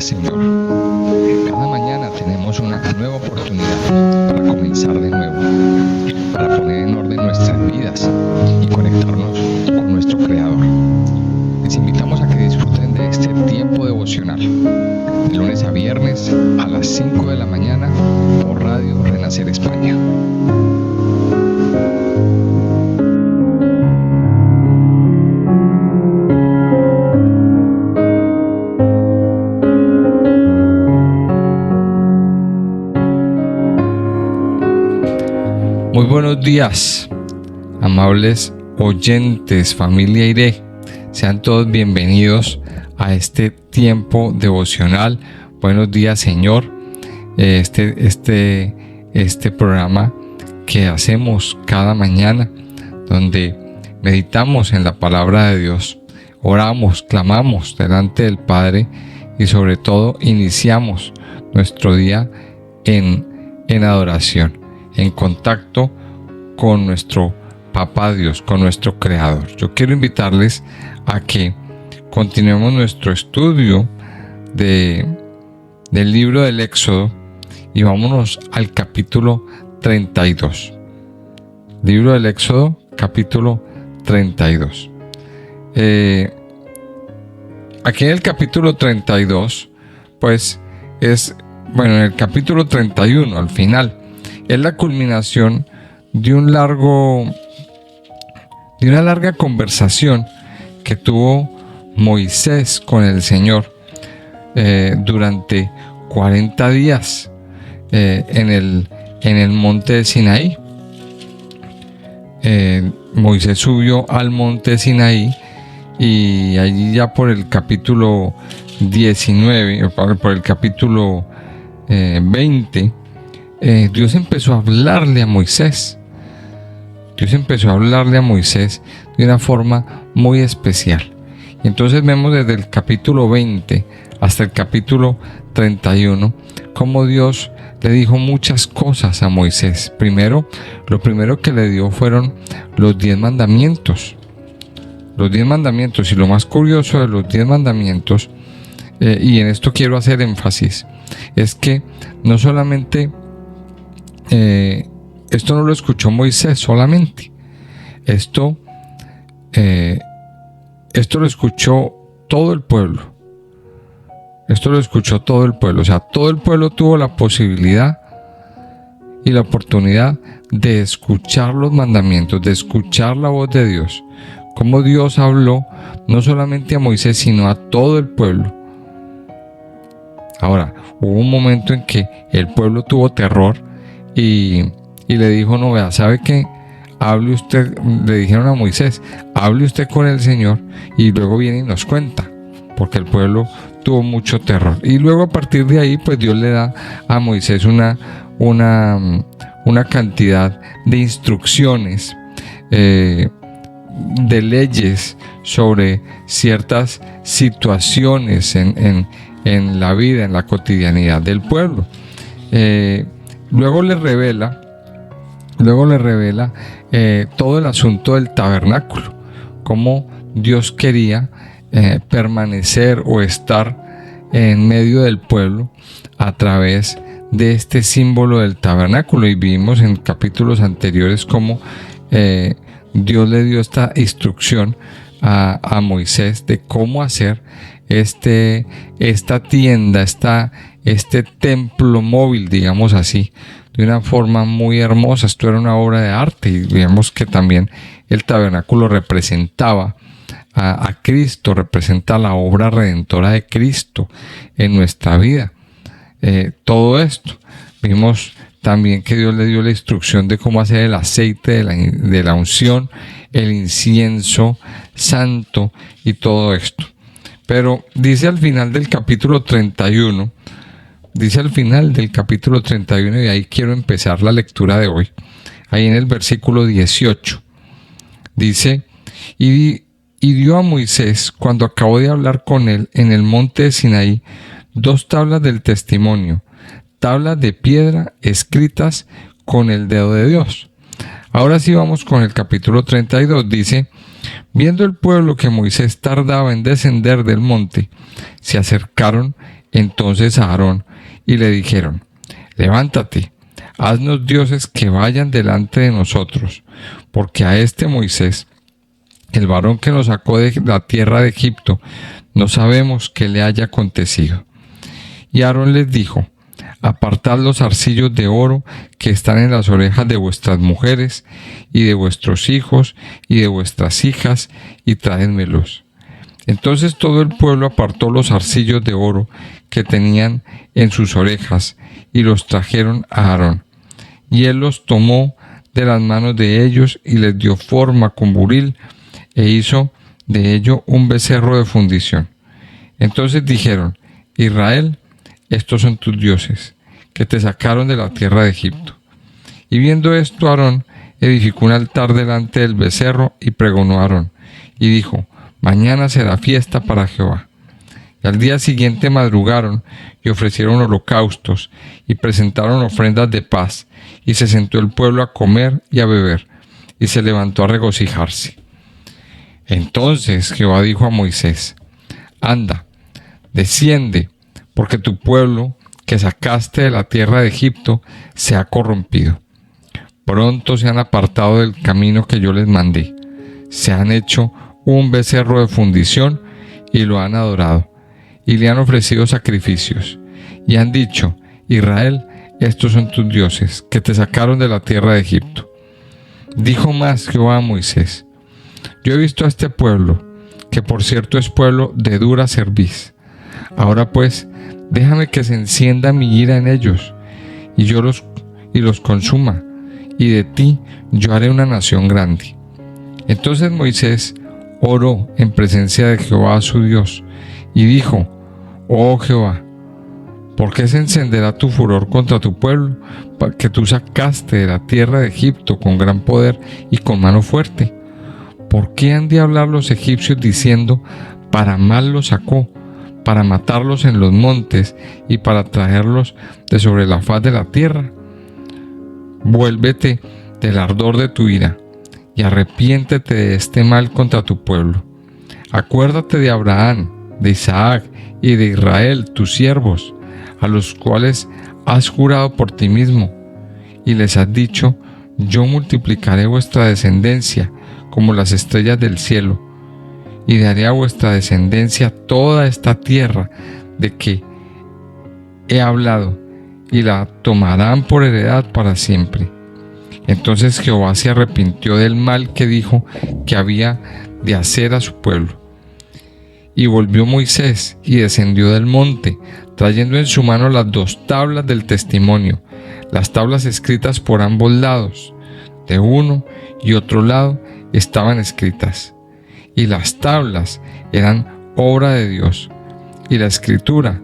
Señor. Cada mañana tenemos una nueva oportunidad para comenzar de nuevo, para poner en orden nuestras vidas y conectarnos con nuestro Creador. Les invitamos a que disfruten de este tiempo devocional, de lunes a viernes a las 5 de la mañana por Radio Renacer España. Muy buenos días, amables oyentes, familia IRE. Sean todos bienvenidos a este tiempo devocional. Buenos días, Señor. Este programa que hacemos cada mañana, donde meditamos en la palabra de Dios, oramos, clamamos delante del Padre y sobre todo iniciamos nuestro día en adoración, en contacto con nuestro Papá Dios, con nuestro Creador. Yo quiero invitarles a que continuemos nuestro estudio del libro del Éxodo y vámonos al capítulo 32. Libro del Éxodo, capítulo 32. Aquí en el capítulo 32, pues en el capítulo 31, al final, es la culminación de una larga conversación que tuvo Moisés con el Señor durante 40 días en el monte de Sinaí. Moisés subió al monte de Sinaí y allí ya por el capítulo 19, por el capítulo 20, Dios empezó a hablarle a Moisés. Dios empezó a hablarle a Moisés de una forma muy especial. Y entonces vemos desde el capítulo 20 hasta el capítulo 31 cómo Dios le dijo muchas cosas a Moisés. Lo primero que le dio fueron los 10 mandamientos. Los 10 mandamientos, y lo más curioso de los 10 mandamientos, y en esto quiero hacer énfasis, es que no solamente esto no lo escuchó Moisés solamente, esto lo escuchó todo el pueblo. Esto lo escuchó todo el pueblo. O sea, todo el pueblo tuvo la posibilidad y la oportunidad de escuchar los mandamientos, de escuchar la voz de Dios. Cómo Dios habló no solamente a Moisés, sino a todo el pueblo. Ahora, hubo un momento en que el pueblo tuvo terror y le dijo, no, vea, ¿sabe qué? Hable usted, le dijeron a Moisés, hable usted con el Señor y luego viene y nos cuenta, porque el pueblo tuvo mucho terror. Y luego a partir de ahí, pues Dios le da a Moisés una cantidad de instrucciones, de leyes sobre ciertas situaciones en la vida, en la cotidianidad del pueblo. Luego le revela todo el asunto del tabernáculo, cómo Dios quería permanecer o estar en medio del pueblo a través de este símbolo del tabernáculo. Y vimos en capítulos anteriores cómo Dios le dio esta instrucción a Moisés de cómo hacer esta tienda, este templo móvil, digamos así, de una forma muy hermosa. Esto era una obra de arte y vemos que también el tabernáculo representaba a Cristo, representa la obra redentora de Cristo en nuestra vida. Todo esto, vimos también que Dios le dio la instrucción de cómo hacer el aceite de la unción, el incienso santo y todo esto. Pero dice al final del capítulo 31, y ahí quiero empezar la lectura de hoy, ahí en el versículo 18, dice, y dio a Moisés, cuando acabó de hablar con él en el monte de Sinaí, 2 tablas del testimonio, tablas de piedra escritas con el dedo de Dios. Ahora sí vamos con el capítulo 32, dice, viendo el pueblo que Moisés tardaba en descender del monte, se acercaron entonces a Aarón y le dijeron: levántate, haznos dioses que vayan delante de nosotros, porque a este Moisés, el varón que nos sacó de la tierra de Egipto, no sabemos qué le haya acontecido. Y Aarón les dijo: apartad los arcillos de oro que están en las orejas de vuestras mujeres y de vuestros hijos y de vuestras hijas, y tráedmelos. Entonces todo el pueblo apartó los arcillos de oro que tenían en sus orejas y los trajeron a Aarón. Y él los tomó de las manos de ellos y les dio forma con buril e hizo de ello un becerro de fundición. Entonces dijeron: Israel, estos son tus dioses, que te sacaron de la tierra de Egipto. Y viendo esto, Aarón edificó un altar delante del becerro y pregonó a Aarón, y dijo: mañana será fiesta para Jehová. Y al día siguiente madrugaron y ofrecieron holocaustos y presentaron ofrendas de paz, y se sentó el pueblo a comer y a beber, y se levantó a regocijarse. Entonces Jehová dijo a Moisés: anda, desciende, porque tu pueblo que sacaste de la tierra de Egipto se ha corrompido. Pronto se han apartado del camino que yo les mandé. Se han hecho un becerro de fundición y lo han adorado, y le han ofrecido sacrificios, y han dicho: Israel, estos son tus dioses, que te sacaron de la tierra de Egipto. Dijo más Jehová a Moisés: yo he visto a este pueblo, que por cierto es pueblo de dura cerviz. Ahora pues, déjame que se encienda mi ira en ellos, y los consuma, y de ti yo haré una nación grande. Entonces Moisés oró en presencia de Jehová su Dios, y dijo: oh Jehová, ¿por qué se encenderá tu furor contra tu pueblo, que tú sacaste de la tierra de Egipto con gran poder y con mano fuerte? ¿Por qué han de hablar los egipcios diciendo: para mal los sacó, para matarlos en los montes y para traerlos de sobre la faz de la tierra? Vuélvete del ardor de tu ira y arrepiéntete de este mal contra tu pueblo. Acuérdate de Abraham, de Isaac y de Israel, tus siervos, a los cuales has jurado por ti mismo, y les has dicho: yo multiplicaré vuestra descendencia como las estrellas del cielo, y daré a vuestra descendencia toda esta tierra de que he hablado, y la tomarán por heredad para siempre. Entonces Jehová se arrepintió del mal que dijo que había de hacer a su pueblo. Y volvió Moisés y descendió del monte, trayendo en su mano las 2 tablas del testimonio, las tablas escritas por ambos lados. De uno y otro lado estaban escritas. Y las tablas eran obra de Dios, y la escritura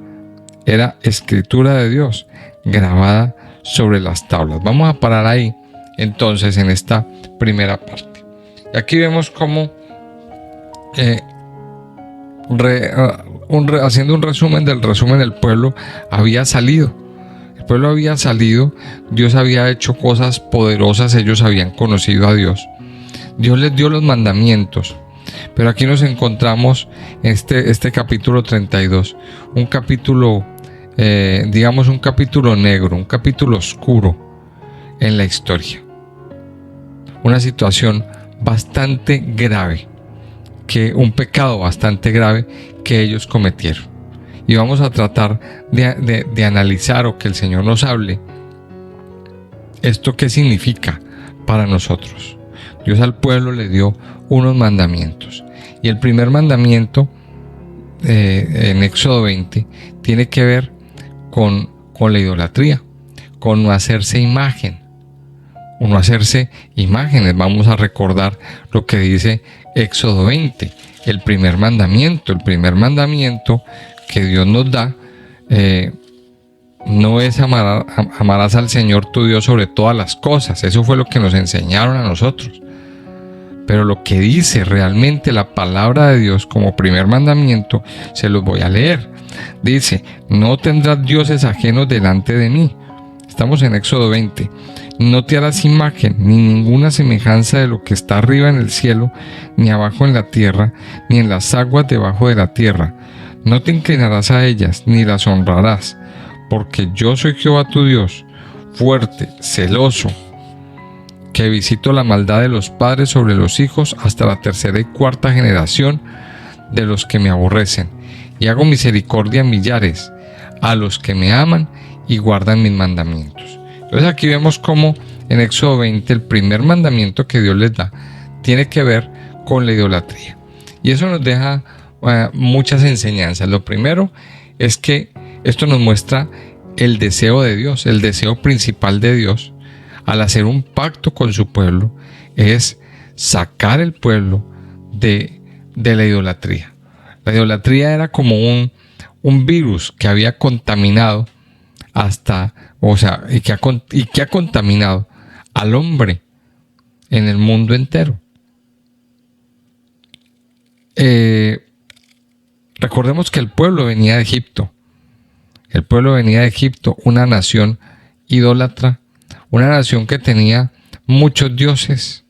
era escritura de Dios, grabada sobre las tablas. Vamos a parar ahí entonces en esta primera parte. Y aquí vemos cómo haciendo un resumen del resumen, el pueblo había salido. El pueblo había salido, Dios había hecho cosas poderosas, ellos habían conocido a Dios. Dios les dio los mandamientos. Pero aquí nos encontramos en este capítulo 32, un capítulo, un capítulo negro, un capítulo oscuro en la historia. Una situación bastante grave, un pecado bastante grave que ellos cometieron. Y vamos a tratar de analizar, o que el Señor nos hable, esto qué significa para nosotros. Dios al pueblo le dio unos mandamientos. Y el primer mandamiento, en Éxodo 20, tiene que ver con la idolatría, con no hacerse imagen. O no hacerse imágenes. Vamos a recordar lo que dice Éxodo 20, el primer mandamiento. El primer mandamiento que Dios nos da no es amarás al Señor tu Dios sobre todas las cosas. Eso fue lo que nos enseñaron a nosotros. Pero lo que dice realmente la palabra de Dios como primer mandamiento, se los voy a leer. Dice: no tendrás dioses ajenos delante de mí. Estamos en Éxodo 20. No te harás imagen ni ninguna semejanza de lo que está arriba en el cielo, ni abajo en la tierra, ni en las aguas debajo de la tierra. No te inclinarás a ellas, ni las honrarás, porque yo soy Jehová tu Dios, fuerte, celoso, que visito la maldad de los padres sobre los hijos hasta la tercera y cuarta generación de los que me aborrecen, y hago misericordia en millares a los que me aman y guardan mis mandamientos. Entonces aquí vemos cómo en Éxodo 20 el primer mandamiento que Dios les da tiene que ver con la idolatría. Y eso nos deja muchas enseñanzas. Lo primero es que esto nos muestra el deseo de Dios, el deseo principal de Dios al hacer un pacto con su pueblo es sacar el pueblo de la idolatría. La idolatría era como un virus que había contaminado y que ha contaminado al hombre en el mundo entero. Recordemos que el pueblo venía de Egipto. El pueblo venía de Egipto, una nación idólatra, una nación que tenía muchos dioses,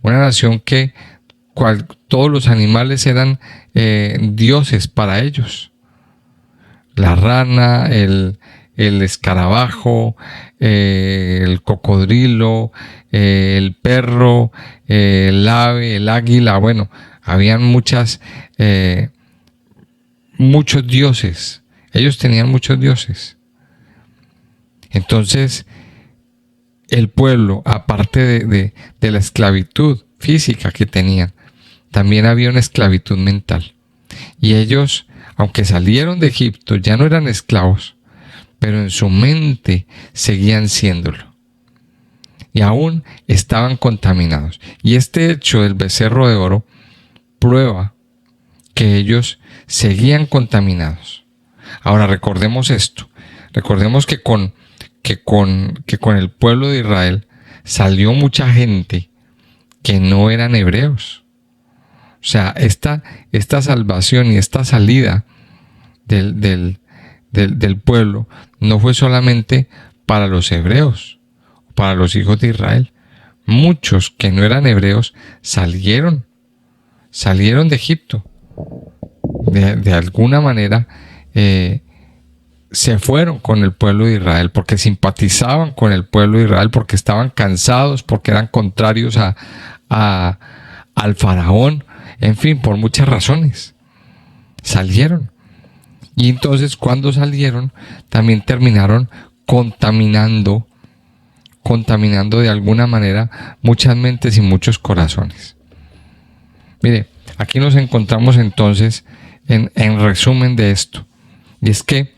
una nación que todos los animales eran dioses para ellos. La rana, el escarabajo, el cocodrilo, el perro, el ave, el águila. Bueno, habían muchos dioses. Ellos tenían muchos dioses. Entonces, el pueblo, aparte de la esclavitud física que tenían, también había una esclavitud mental. Y ellos, aunque salieron de Egipto, ya no eran esclavos, pero en su mente seguían siéndolo. Y aún estaban contaminados. Y este hecho del becerro de oro prueba que ellos seguían contaminados. Ahora recordemos esto. Recordemos que con el pueblo de Israel salió mucha gente que no eran hebreos. O sea, esta salvación y esta salida del pueblo no fue solamente para los hebreos, para los hijos de Israel. Muchos que no eran hebreos salieron de Egipto. De alguna manera se fueron con el pueblo de Israel porque simpatizaban con el pueblo de Israel, porque estaban cansados, porque eran contrarios al faraón, en fin, por muchas razones. Salieron. Y entonces cuando salieron, también terminaron contaminando de alguna manera muchas mentes y muchos corazones. Mire, aquí nos encontramos entonces en resumen de esto. Y es que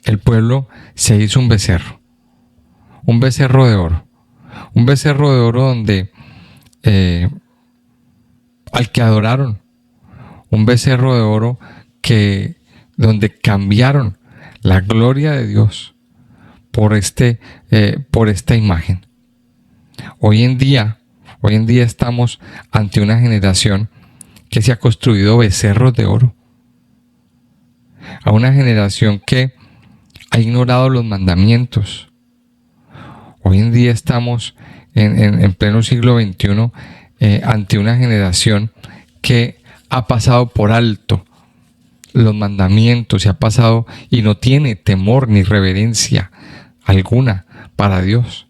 el pueblo se hizo un becerro de oro. Un becerro de oro donde al que adoraron. Un becerro de oro donde cambiaron la gloria de Dios por esta imagen. Hoy en día estamos ante una generación que se ha construido becerros de oro. A una generación que ha ignorado los mandamientos. Hoy en día estamos en pleno siglo XXI ante una generación que ha pasado por alto los mandamientos, y no tiene temor ni reverencia alguna para Dios.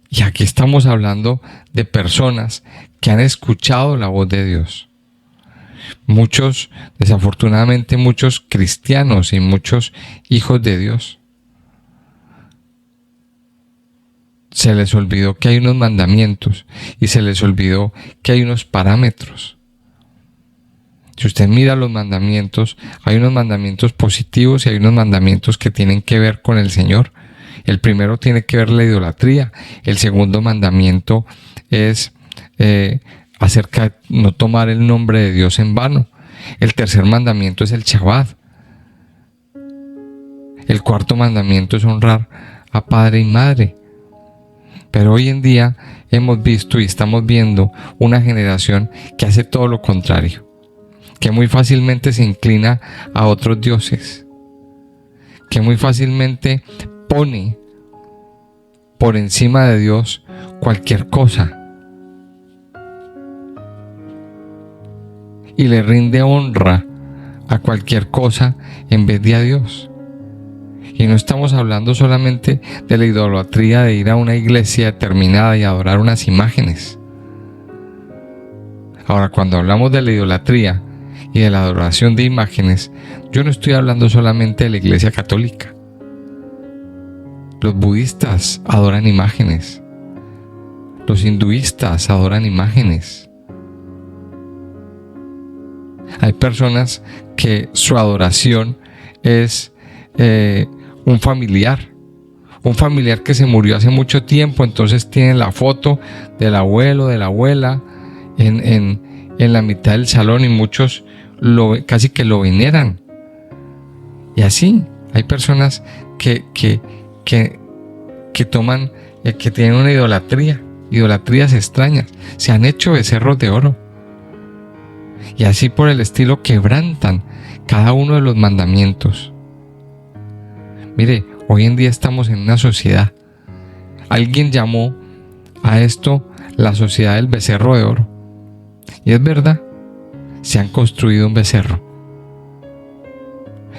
Y aquí estamos hablando de personas que han escuchado la voz de Dios. Desafortunadamente muchos cristianos y muchos hijos de Dios se les olvidó que hay unos mandamientos y se les olvidó que hay unos parámetros. Si usted mira los mandamientos, hay unos mandamientos positivos y hay unos mandamientos que tienen que ver con el Señor. El primero tiene que ver la idolatría. El segundo mandamiento es acerca de no tomar el nombre de Dios en vano. El tercer mandamiento es el Shabbat. El cuarto mandamiento es honrar a padre y madre. Pero hoy en día hemos visto y estamos viendo una generación que hace todo lo contrario, que muy fácilmente se inclina a otros dioses, que muy fácilmente pone por encima de Dios cualquier cosa. y le rinde honra a cualquier cosa en vez de a Dios. Y no estamos hablando solamente de la idolatría de ir a una iglesia determinada y adorar unas imágenes. Ahora, cuando hablamos de la idolatría y de la adoración de imágenes, yo no estoy hablando solamente de la iglesia católica. Los budistas adoran imágenes. Los hinduistas adoran imágenes. Hay personas que su adoración es un familiar que se murió hace mucho tiempo, entonces tienen la foto del abuelo, de la abuela en la mitad del salón, y muchos casi que lo veneran. Y así hay personas que toman, que tienen una idolatrías extrañas, se han hecho becerros de oro, y así por el estilo quebrantan cada uno de los mandamientos. Mire, hoy en día estamos en una sociedad. Alguien llamó a esto la sociedad del becerro de oro. Y es verdad, se han construido un becerro.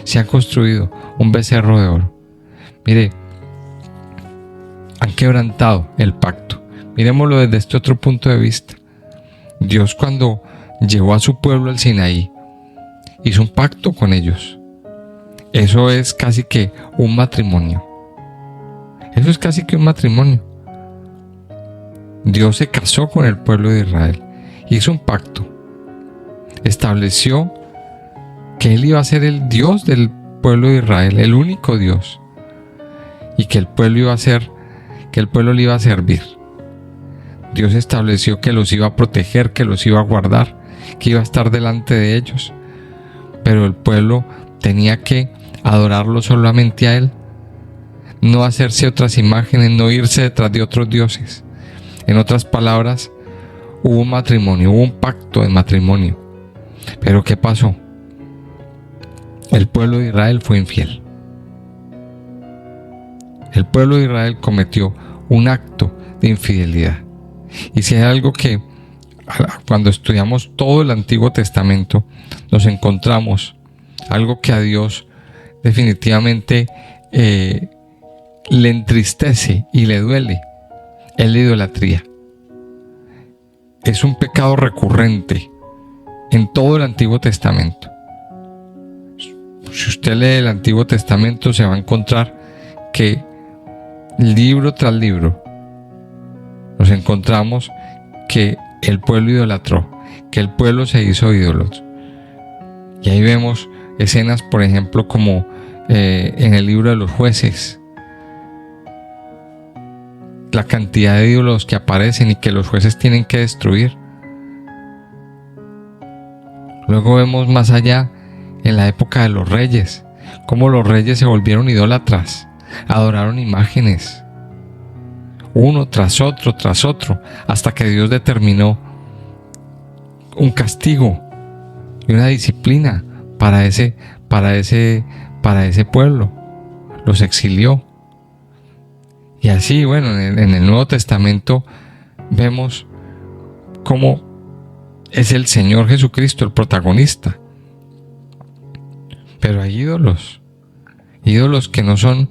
Se han construido un becerro de oro. Mire, han quebrantado el pacto. Miremoslo desde este otro punto de vista. Dios, cuando llevó a su pueblo al Sinaí, hizo un pacto con ellos. Eso es casi que un matrimonio. Eso es casi que un matrimonio. Dios se casó con el pueblo de Israel, hizo un pacto, estableció que Él iba a ser el Dios del pueblo de Israel, el único Dios, y que el pueblo le iba a servir. Dios estableció que los iba a proteger, que los iba a guardar, que iba a estar delante de ellos, pero el pueblo tenía que adorarlo solamente a Él, no hacerse otras imágenes, no irse detrás de otros dioses. En otras palabras, hubo un matrimonio, hubo un pacto de matrimonio. Pero ¿qué pasó? El pueblo de Israel fue infiel. El pueblo de Israel cometió un acto de infidelidad. Y si hay algo que cuando estudiamos todo el Antiguo Testamento nos encontramos, algo que a Dios definitivamente le entristece y le duele, es la idolatría. Es un pecado recurrente en todo el Antiguo Testamento. Si usted lee el Antiguo Testamento, se va a encontrar que libro tras libro nos encontramos que el pueblo idolatró, que el pueblo se hizo ídolos. Y ahí vemos escenas, por ejemplo, como en el libro de los jueces, la cantidad de ídolos que aparecen y que los jueces tienen que destruir. Luego vemos más allá, en la época de los reyes, cómo los reyes se volvieron idólatras, adoraron imágenes, uno tras otro, hasta que Dios determinó un castigo y una disciplina para ese pueblo. Los exilió. Y así, bueno, en el Nuevo Testamento vemos cómo es el Señor Jesucristo el protagonista. Pero hay ídolos que no son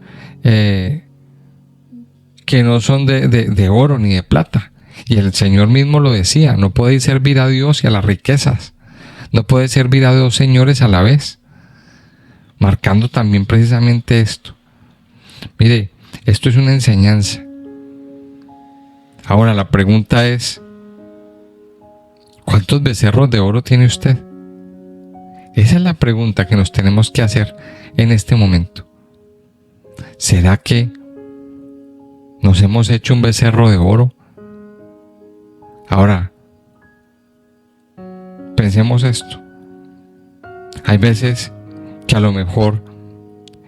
de oro ni de plata. Y el Señor mismo lo decía: no podéis servir a Dios y a las riquezas. No podéis servir a dos señores a la vez. Marcando también precisamente esto. Mire, esto es una enseñanza. Ahora la pregunta es: ¿cuántos becerros de oro tiene usted? Esa es la pregunta que nos tenemos que hacer en este momento. ¿Será que nos hemos hecho un becerro de oro? Ahora, pensemos esto. Hay veces que a lo mejor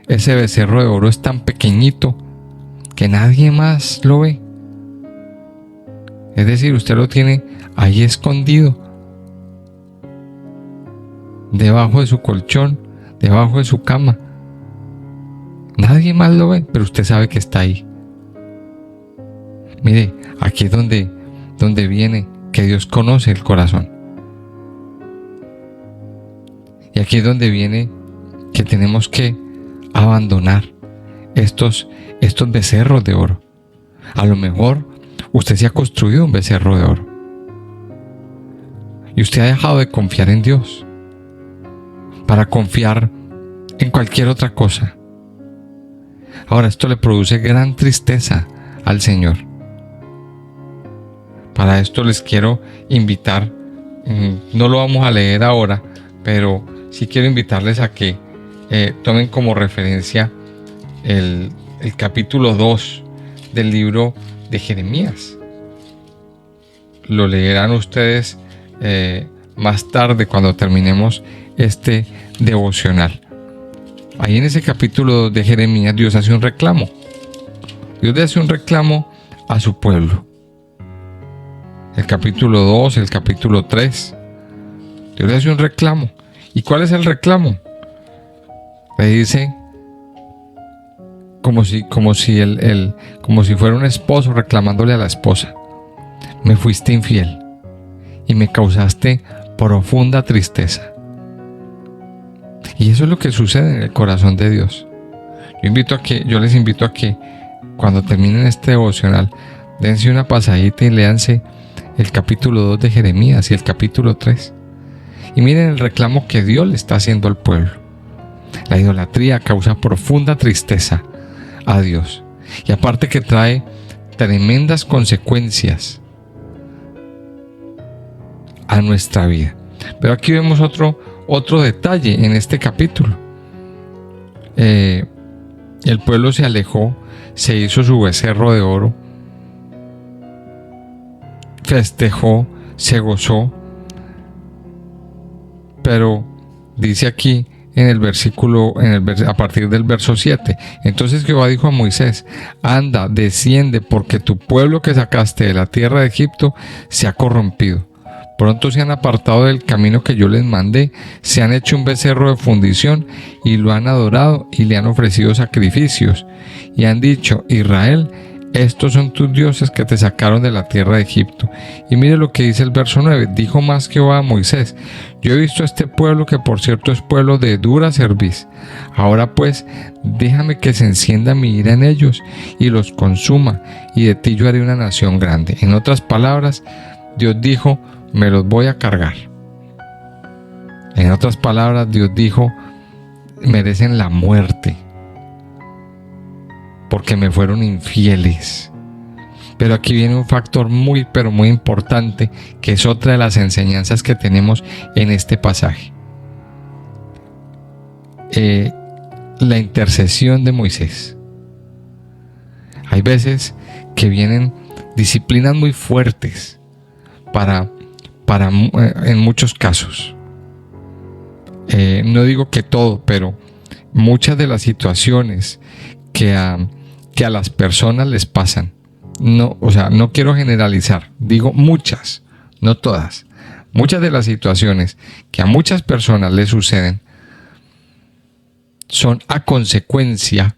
ese becerro de oro es tan pequeñito que nadie más lo ve. Es decir, usted lo tiene ahí escondido, debajo de su colchón, debajo de su cama. Nadie más lo ve, pero usted sabe que está ahí. Mire, aquí es donde viene que Dios conoce el corazón. Y aquí es donde viene que tenemos que abandonar estos becerros de oro. A lo mejor usted se ha construido un becerro de oro y usted ha dejado de confiar en Dios para confiar en cualquier otra cosa. Ahora, esto le produce gran tristeza al Señor. Para esto les quiero invitar, no lo vamos a leer ahora, pero sí quiero invitarles a que tomen como referencia el capítulo 2 del libro de Jeremías. Lo leerán ustedes más tarde cuando terminemos este devocional. Ahí en ese capítulo 2 de Jeremías, Dios hace un reclamo. Dios le hace un reclamo a su pueblo. El capítulo 2, el capítulo 3, Dios le hace un reclamo. ¿Y cuál es el reclamo? Le dice como si fuera un esposo reclamándole a la esposa: me fuiste infiel y me causaste profunda tristeza. Y eso es lo que sucede en el corazón de Dios. Yo les invito a que cuando terminen este devocional, dense una pasadita y léanse el capítulo 2 de Jeremías y el capítulo 3. Y miren el reclamo que Dios le está haciendo al pueblo. La idolatría causa profunda tristeza a Dios. Y aparte que trae tremendas consecuencias a nuestra vida. Pero aquí vemos otro detalle en este capítulo. El pueblo se alejó, se hizo su becerro de oro, festejó, se gozó, pero dice aquí en el versículo, a partir del verso 7, entonces Jehová dijo a Moisés: anda, desciende, porque tu pueblo que sacaste de la tierra de Egipto se ha corrompido. Pronto se han apartado del camino que yo les mandé, se han hecho un becerro de fundición y lo han adorado y le han ofrecido sacrificios. Y han dicho: Israel, estos son tus dioses que te sacaron de la tierra de Egipto. Y mire lo que dice el verso 9. Dijo más Jehová a Moisés: yo he visto a este pueblo, que por cierto es pueblo de dura cerviz. Ahora pues, déjame que se encienda mi ira en ellos y los consuma, y de ti yo haré una nación grande. En otras palabras, Dios dijo: me los voy a cargar. En otras palabras, Dios dijo: merecen la muerte porque me fueron infieles. Pero aquí viene un factor muy, pero muy importante, que es otra de las enseñanzas que tenemos en este pasaje. La intercesión de Moisés. Hay veces que vienen disciplinas muy fuertes en muchos casos. No digo que todo, pero muchas de las situaciones que a las personas les pasan, no quiero generalizar, digo muchas, no todas. Muchas de las situaciones que a muchas personas les suceden son a consecuencia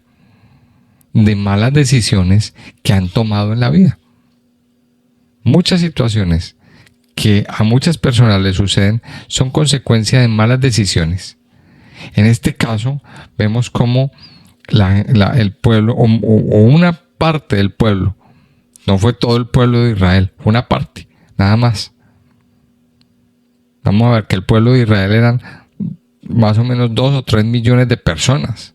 de malas decisiones que han tomado en la vida. Muchas situaciones que a muchas personas les suceden son consecuencia de malas decisiones. En este caso, vemos cómo el pueblo, o una parte del pueblo, no fue todo el pueblo de Israel, fue una parte, nada más. Vamos a ver que el pueblo de Israel eran más o menos 2 o 3 millones de personas.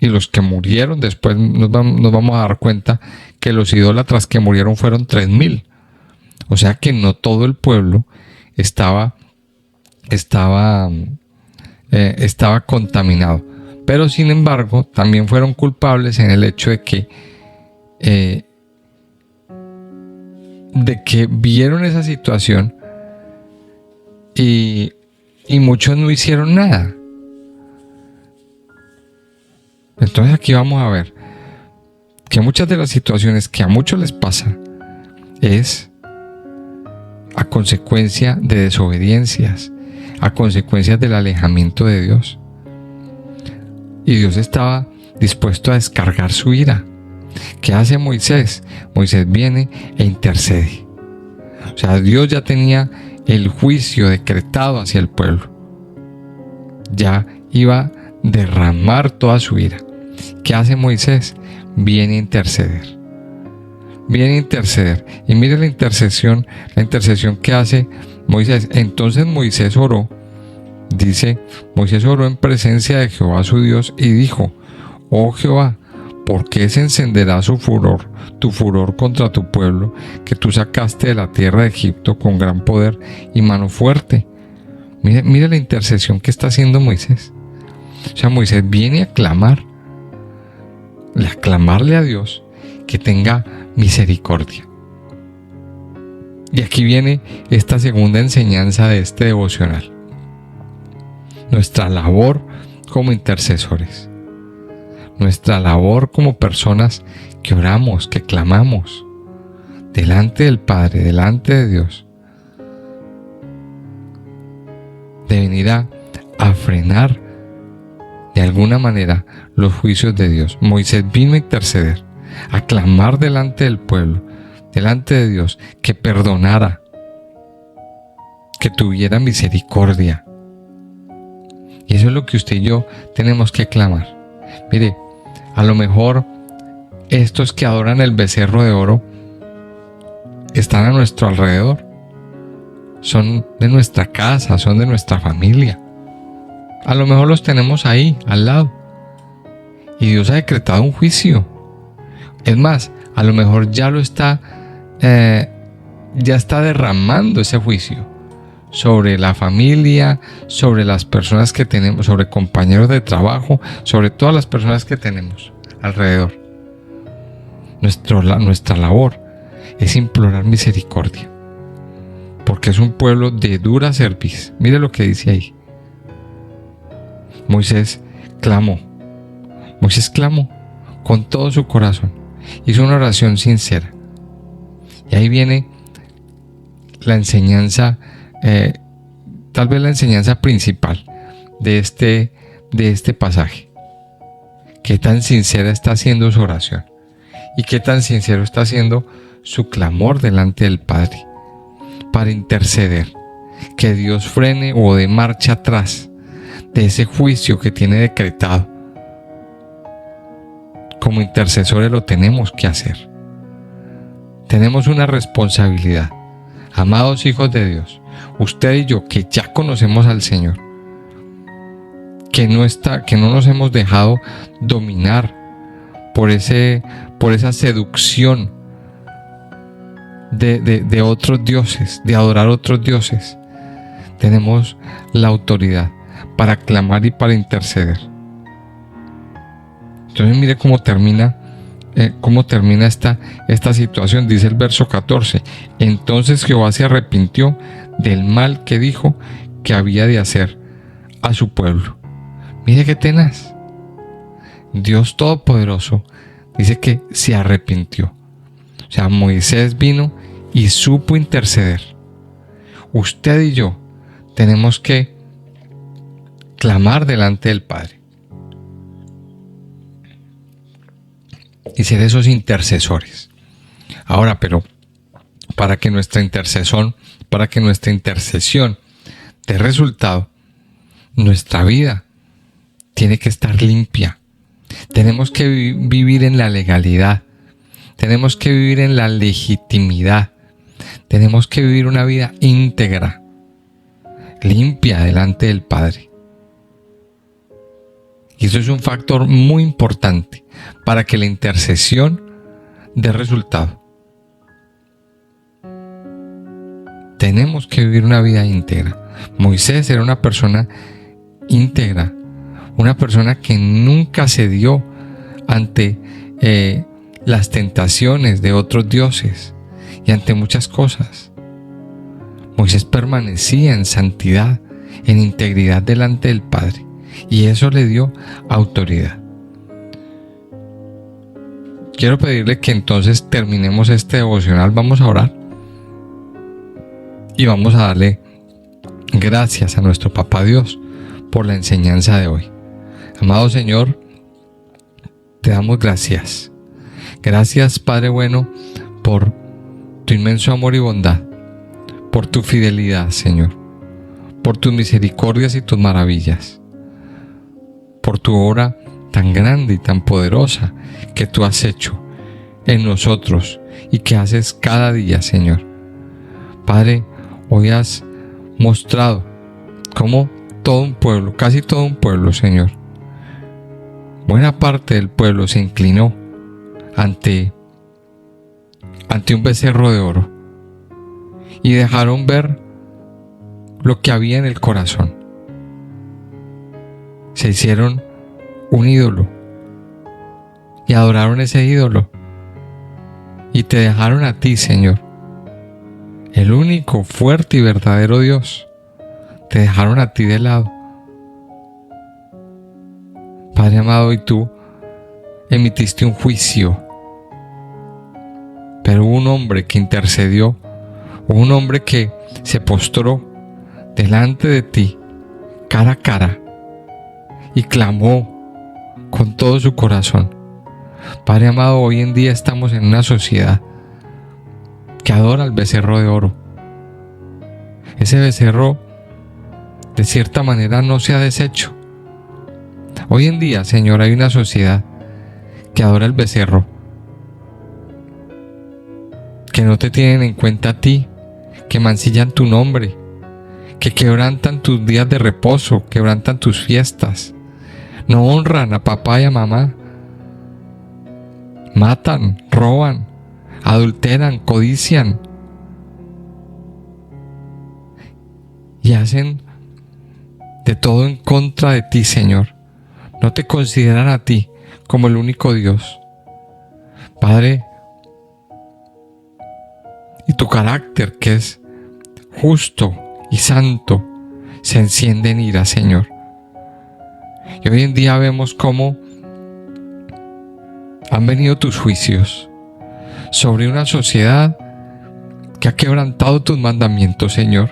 Y los que murieron después nos vamos a dar cuenta que los idólatras que murieron fueron 3,000. O sea que no todo el pueblo estaba contaminado. Pero sin embargo, también fueron culpables en el hecho de que vieron esa situación y muchos no hicieron nada. Entonces aquí vamos a ver que muchas de las situaciones que a muchos les pasa es a consecuencia de desobediencias, a consecuencias del alejamiento de Dios. Y Dios estaba dispuesto a descargar su ira. ¿Qué hace Moisés? Moisés viene e intercede. O sea, Dios ya tenía el juicio decretado hacia el pueblo. ya iba a derramar toda su ira. ¿Qué hace Moisés? Viene a interceder. Viene a interceder. Y mire la intercesión que hace Moisés. Entonces Moisés oró. Dice, Moisés oró en presencia de Jehová su Dios y dijo: oh Jehová, ¿por qué se encenderá tu furor contra tu pueblo, que tú sacaste de la tierra de Egipto con gran poder y mano fuerte? Mire la intercesión que está haciendo Moisés. O sea, Moisés viene a clamarle a Dios que tenga misericordia. Y aquí viene esta segunda enseñanza de este devocional. Nuestra labor como intercesores. Nuestra labor como personas que oramos, que clamamos delante del Padre, delante de Dios, de venir a frenar de alguna manera los juicios de Dios. Moisés vino a interceder, a clamar delante del pueblo, delante de Dios, que perdonara, que tuviera misericordia. Y eso es lo que usted y yo tenemos que clamar. Mire, a lo mejor estos que adoran el becerro de oro están a nuestro alrededor. Son de nuestra casa, son de nuestra familia. A lo mejor los tenemos ahí, al lado. Y Dios ha decretado un juicio. Es más, a lo mejor ya está derramando ese juicio sobre la familia, sobre las personas que tenemos, sobre compañeros de trabajo, sobre todas las personas que tenemos alrededor. Nuestra labor es implorar misericordia, porque es un pueblo de dura cerviz. Mire lo que dice ahí. Moisés clamó con todo su corazón, hizo una oración sincera. Y ahí viene la enseñanza, tal vez la enseñanza principal de este pasaje. Qué tan sincera está haciendo su oración y qué tan sincero está haciendo su clamor delante del Padre para interceder, que Dios frene o dé marcha atrás de ese juicio que tiene decretado. Como intercesores lo tenemos que hacer. Tenemos una responsabilidad. Amados hijos de Dios, usted y yo que ya conocemos al Señor, que no nos hemos dejado dominar por esa seducción de otros dioses, de adorar otros dioses, tenemos la autoridad para clamar y para interceder. Entonces mire cómo termina esta situación. Dice el verso 14: entonces Jehová se arrepintió del mal que dijo que había de hacer a su pueblo. Mire qué tenaz. Dios Todopoderoso dice que se arrepintió. O sea, Moisés vino y supo interceder. Usted y yo tenemos que clamar delante del Padre y ser esos intercesores. Ahora, pero para que nuestra intercesión dé resultado, nuestra vida tiene que estar limpia. Tenemos que vivir en la legalidad. Tenemos que vivir en la legitimidad. Tenemos que vivir una vida íntegra, limpia delante del Padre. Y eso es un factor muy importante para que la intercesión dé resultado. Tenemos que vivir una vida íntegra. Moisés era una persona íntegra, una persona que nunca cedió ante las tentaciones de otros dioses y ante muchas cosas. Moisés permanecía en santidad, en integridad delante del Padre, y eso le dio autoridad. Quiero pedirle que entonces terminemos este devocional. Vamos a orar y vamos a darle gracias a nuestro Papá Dios por la enseñanza de hoy. Amado Señor, te damos gracias. Gracias, Padre bueno, por tu inmenso amor y bondad, por tu fidelidad, Señor, por tus misericordias y tus maravillas. por tu obra tan grande y tan poderosa que tú has hecho en nosotros y que haces cada día, Señor. Padre, hoy has mostrado cómo todo un pueblo, casi todo un pueblo, Señor, buena parte del pueblo se inclinó ante un becerro de oro y dejaron ver lo que había en el corazón. Se hicieron un ídolo y adoraron ese ídolo y te dejaron a ti, Señor, el único fuerte y verdadero Dios. Te dejaron a ti de lado. Padre amado, y tú emitiste un juicio, pero hubo un hombre que intercedió, hubo un hombre que se postró delante de ti, cara a cara, y clamó con todo su corazón. Padre amado, hoy en día estamos en una sociedad que adora al becerro de oro. Ese becerro, de cierta manera, no se ha deshecho. Hoy en día, Señor, hay una sociedad que adora el becerro, que no te tienen en cuenta a ti, que mancillan tu nombre, que quebrantan tus días de reposo, quebrantan tus fiestas, no honran a papá y a mamá, matan, roban, adulteran, codician y hacen de todo en contra de ti, Señor. No te consideran a ti como el único Dios. Padre, y tu carácter, que es justo y santo, se enciende en ira, Señor. Y hoy en día vemos cómo han venido tus juicios sobre una sociedad que ha quebrantado tus mandamientos, Señor.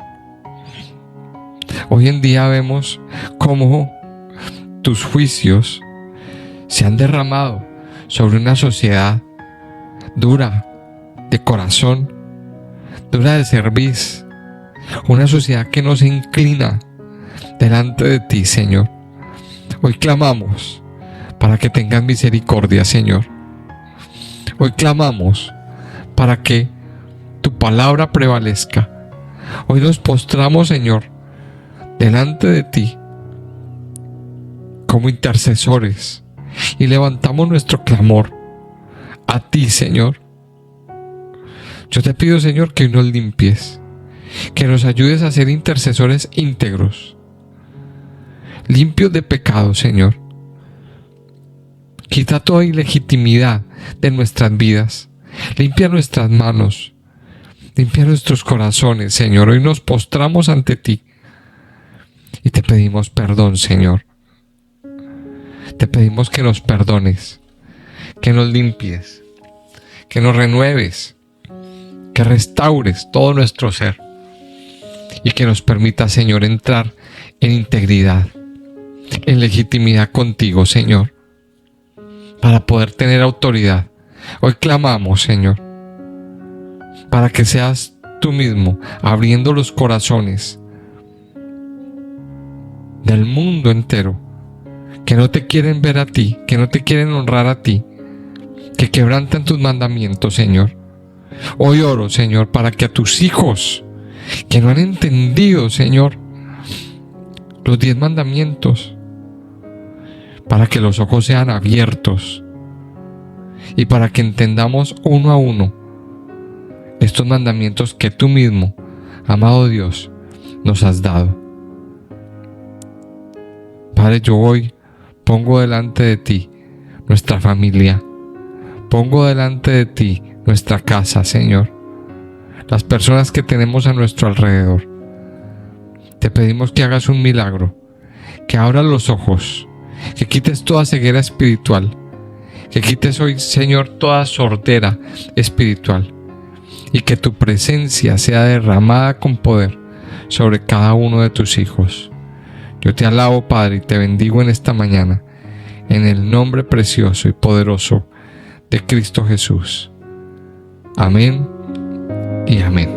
Hoy en día vemos cómo tus juicios se han derramado sobre una sociedad dura de corazón, dura de cerviz, una sociedad que no se inclina delante de ti, Señor. Hoy clamamos para que tengas misericordia, Señor. Hoy clamamos para que tu palabra prevalezca. Hoy nos postramos, Señor, delante de ti como intercesores y levantamos nuestro clamor a ti, Señor. Yo te pido, Señor, que hoy nos limpies, que nos ayudes a ser intercesores íntegros, limpios de pecado, Señor. Quita toda ilegitimidad de nuestras vidas, limpia nuestras manos, limpia nuestros corazones, Señor. Hoy nos postramos ante ti y te pedimos perdón, Señor. Te pedimos que nos perdones, que nos limpies, que nos renueves, que restaures todo nuestro ser y que nos permita, Señor, entrar en integridad, en legitimidad contigo, Señor, para poder tener autoridad. Hoy clamamos, Señor, para que seas tú mismo abriendo los corazones del mundo entero, que no te quieren ver a ti, que no te quieren honrar a ti, que quebrantan tus mandamientos, Señor. Hoy oro, Señor, para que a tus hijos que no han entendido, Señor, los 10 mandamientos, para que los ojos sean abiertos y para que entendamos uno a uno estos mandamientos que tú mismo, amado Dios, nos has dado. Padre, yo hoy pongo delante de ti nuestra familia, pongo delante de ti nuestra casa, Señor, las personas que tenemos a nuestro alrededor. Te pedimos que hagas un milagro, que abras los ojos, que quites toda ceguera espiritual, que quites hoy, Señor, toda sordera espiritual y que tu presencia sea derramada con poder sobre cada uno de tus hijos. Yo te alabo, Padre, y te bendigo en esta mañana, en el nombre precioso y poderoso de Cristo Jesús. Amén y amén.